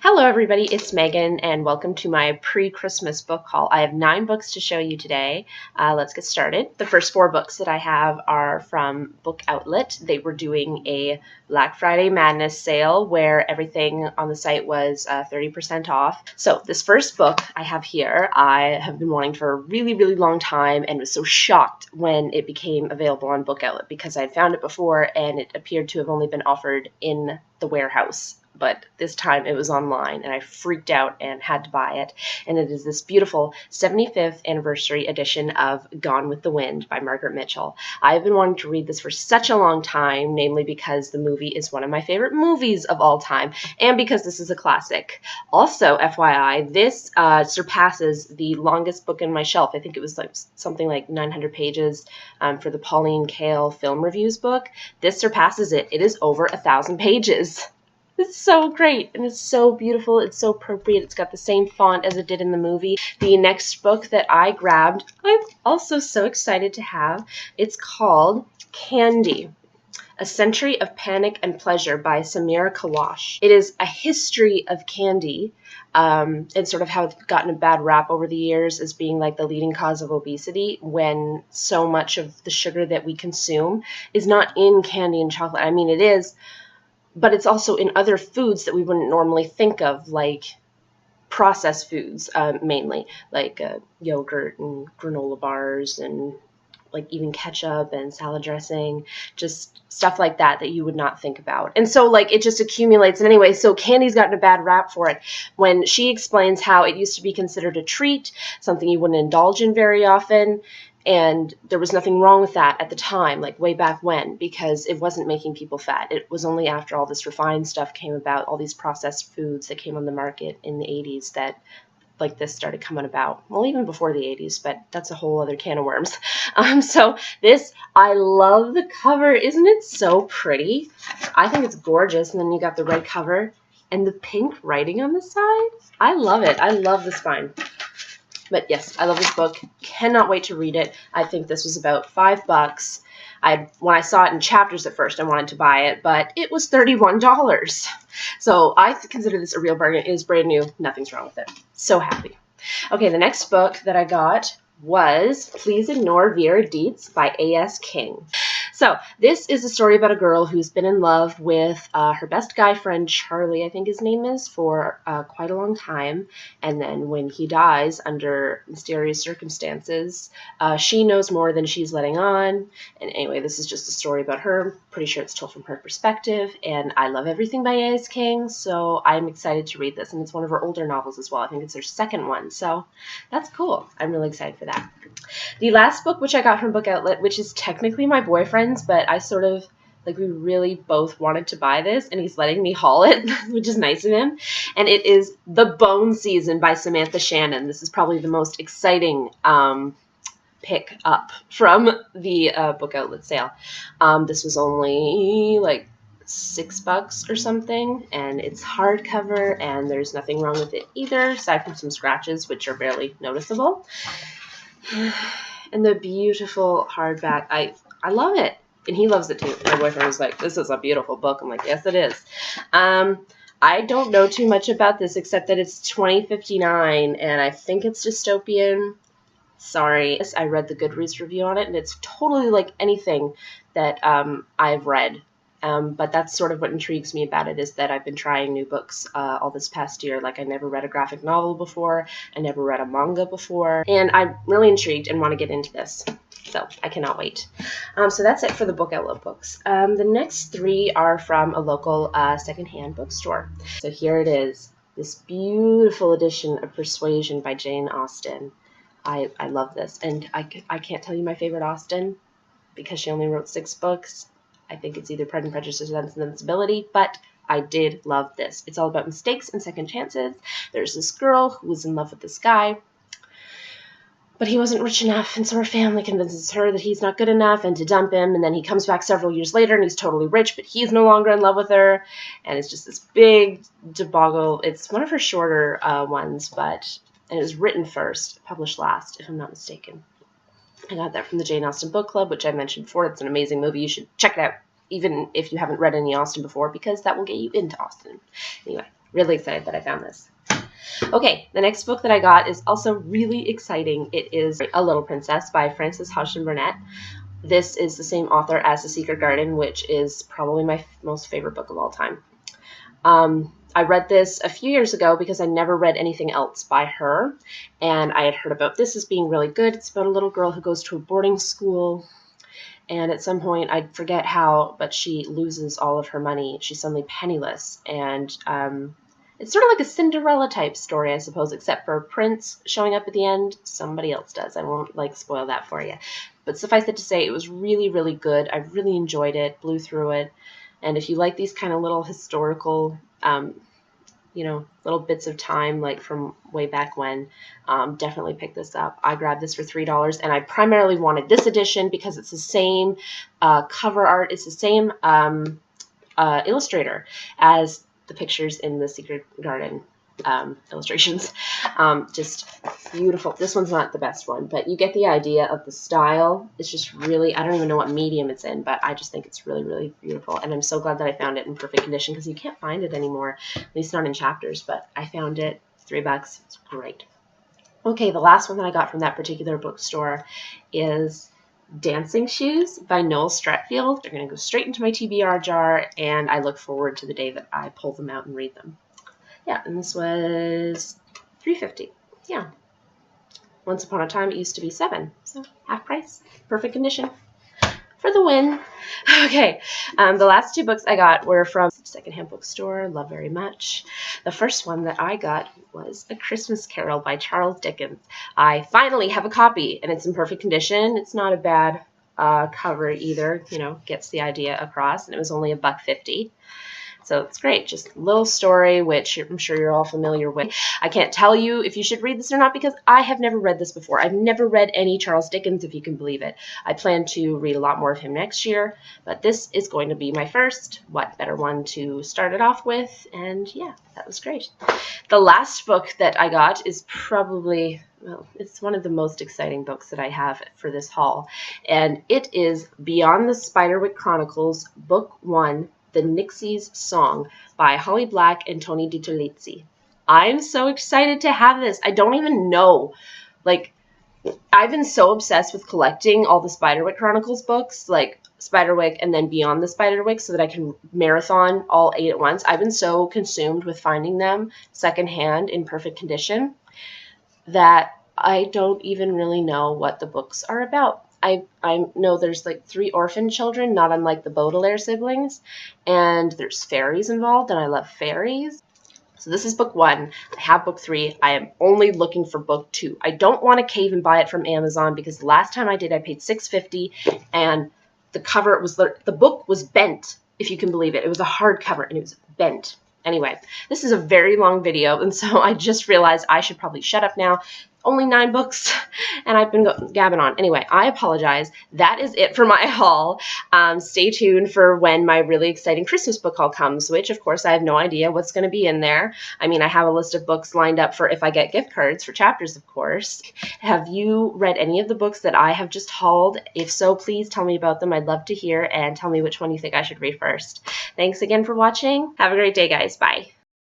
Hello everybody, it's Megan and welcome to my pre-Christmas book haul. I have 9 books to show you today. Let's get started. The first 4 books that I have are from Book Outlet. They were doing a Black Friday Madness sale where everything on the site was 30% off. So this first book I have here, I have been wanting for a really, really long time and was so shocked when it became available on Book Outlet because I had found it before and it appeared to have only been offered in the warehouse. But this time it was online and I freaked out and had to buy it. And it is this beautiful 75th anniversary edition of Gone with the Wind by Margaret Mitchell. I've been wanting to read this for such a long time, namely because the movie is one of my favorite movies of all time and because this is a classic. Also, FYI, this surpasses the longest book in my shelf. I think it was like something like 900 pages for the Pauline Kael film reviews book. This surpasses it. It is over 1,000 pages. It's so great, and it's so beautiful. It's so appropriate. It's got the same font as it did in the movie. The next book that I grabbed, I'm also so excited to have. It's called Candy, A Century of Panic and Pleasure by Samira Kalash. It is a history of candy and sort of how it's gotten a bad rap over the years as being like the leading cause of obesity when so much of the sugar that we consume is not in candy and chocolate. I mean, it is, but it's also in other foods that we wouldn't normally think of, like processed foods, mainly, like yogurt and granola bars and like even ketchup and salad dressing, just stuff like that you would not think about. And so like it just accumulates. And anyway, so candy's gotten a bad rap for it when she explains how it used to be considered a treat, something you wouldn't indulge in very often. And there was nothing wrong with that at the time, like way back when, because it wasn't making people fat. It was only after all this refined stuff came about, all these processed foods that came on the market in the 80s that like this started coming about. Well, even before the 80s, but that's a whole other can of worms. So this, I love the cover. Isn't it so pretty? I think it's gorgeous. And then you got the red cover and the pink writing on the side. I love it. I love the spine. But yes, I love this book. Cannot wait to read it. I think this was about $5. When I saw it in chapters at first, I wanted to buy it, but it was $31. So I consider this a real bargain. It is brand new. Nothing's wrong with it. So happy. Okay, the next book that I got was Please Ignore Vera Dietz by A.S. King. So this is a story about a girl who's been in love with her best guy friend, Charlie, I think his name is, for quite a long time. And then when he dies under mysterious circumstances, she knows more than she's letting on. And anyway, this is just a story about her. Pretty sure it's told from her perspective. And I love everything by A.S. King, so I'm excited to read this. And it's one of her older novels as well. I think it's her second one. So that's cool. I'm really excited for that. The last book, which I got from Book Outlet, which is technically my boyfriend's, but I sort of, like, we really both wanted to buy this, and he's letting me haul it, which is nice of him. And it is The Bone Season by Samantha Shannon. This is probably the most exciting pick up from the Book Outlet sale. This was only, like, $6 or something, and it's hardcover, and there's nothing wrong with it either, aside from some scratches, which are barely noticeable. And the beautiful hardback, I love it. And he loves it too. My boyfriend was like, this is a beautiful book. I'm like, yes, it is. I don't know too much about this except that it's $20.59 and I think it's dystopian. Sorry. I read the Goodreads review on it and it's totally like anything that I've read. But that's sort of what intrigues me about it, is that I've been trying new books all this past year. Like, I never read a graphic novel before. I never read a manga before. And I'm really intrigued and want to get into this. So I cannot wait. So that's it for the Book Outlet books. The next 3 are from a local secondhand bookstore. So here it is. This beautiful edition of Persuasion by Jane Austen. I love this. And I can't tell you my favorite Austen because she only wrote 6 books. I think it's either Pride and Prejudice or Sense and Sensibility, but I did love this. It's all about mistakes and second chances. There's this girl who was in love with this guy, but he wasn't rich enough, and so her family convinces her that he's not good enough and to dump him, and then he comes back several years later and he's totally rich, but he's no longer in love with her, and it's just this big debacle. It's one of her shorter ones, and it was written first, published last, if I'm not mistaken. I got that from the Jane Austen Book Club, which I mentioned before. It's an amazing movie. You should check it out, even if you haven't read any Austen before, because that will get you into Austen. Anyway, Really excited that I found this. Okay, the next book that I got is also really exciting. It is A Little Princess by Frances Hodgson Burnett. This is the same author as The Secret Garden, which is probably my most favorite book of all time. I read this a few years ago because I never read anything else by her, and I had heard about this as being really good. It's about a little girl who goes to a boarding school, and at some point, I forget how, but she loses all of her money. She's suddenly penniless, and it's sort of like a Cinderella type story, I suppose, except for Prince showing up at the end. Somebody else does. I won't spoil that for you. But suffice it to say, it was really, really good. I really enjoyed it, blew through it. And if you like these kind of little historical, little bits of time, like from way back when, definitely pick this up. I grabbed this for $3, and I primarily wanted this edition because it's the same cover art. It's the same illustrator as the pictures in the Secret Garden illustrations. Just beautiful. This one's not the best one, but you get the idea of the style. It's just really, I don't even know what medium it's in, but I just think it's really, really beautiful. And I'm so glad that I found it in perfect condition because you can't find it anymore, at least not in chapters, but I found it. $3. It's great. Okay, the last one that I got from that particular bookstore is Dancing Shoes by Noel Stratfield. They're going to go straight into my TBR jar, and I look forward to the day that I pull them out and read them. Yeah, and this was $3.50. Yeah. Once upon a time, it used to be $7, so half price, perfect condition. For the win. Okay, the last two books I got were from secondhand bookstore, love very much. The first one that I got was A Christmas Carol by Charles Dickens. I finally have a copy, and it's in perfect condition. It's not a bad cover either, gets the idea across, and it was only $1.50. So it's great. Just a little story, which I'm sure you're all familiar with. I can't tell you if you should read this or not because I have never read this before. I've never read any Charles Dickens, if you can believe it. I plan to read a lot more of him next year, but this is going to be my first. What better one to start it off with? And yeah, that was great. The last book that I got is probably, well, it's one of the most exciting books that I have for this haul, and it is Beyond the Spiderwick Chronicles, Book 1, The Nixie's Song by Holly Black and Tony DiTerlizzi. I'm so excited to have this. I don't even know. I've been so obsessed with collecting all the Spiderwick Chronicles books, like Spiderwick and then Beyond the Spiderwick, so that I can marathon all 8 at once. I've been so consumed with finding them secondhand in perfect condition that I don't even really know what the books are about. I know there's 3 orphan children, not unlike the Baudelaire siblings, and there's fairies involved, and I love fairies. So this is book 1. I have book 3. I am only looking for book 2. I don't want to cave and buy it from Amazon because the last time I did, I paid $6.50, and the cover was, the book was bent, if you can believe it. It was a hardcover, and it was bent. Anyway, this is a very long video, and so I just realized I should probably shut up now. Only 9 books, and I've been gabbing on. Anyway, I apologize. That is it for my haul. Stay tuned for when my really exciting Christmas book haul comes, which, of course, I have no idea what's going to be in there. I mean, I have a list of books lined up for if I get gift cards for chapters, of course. Have you read any of the books that I have just hauled? If so, please tell me about them. I'd love to hear, and tell me which one you think I should read first. Thanks again for watching. Have a great day, guys. Bye.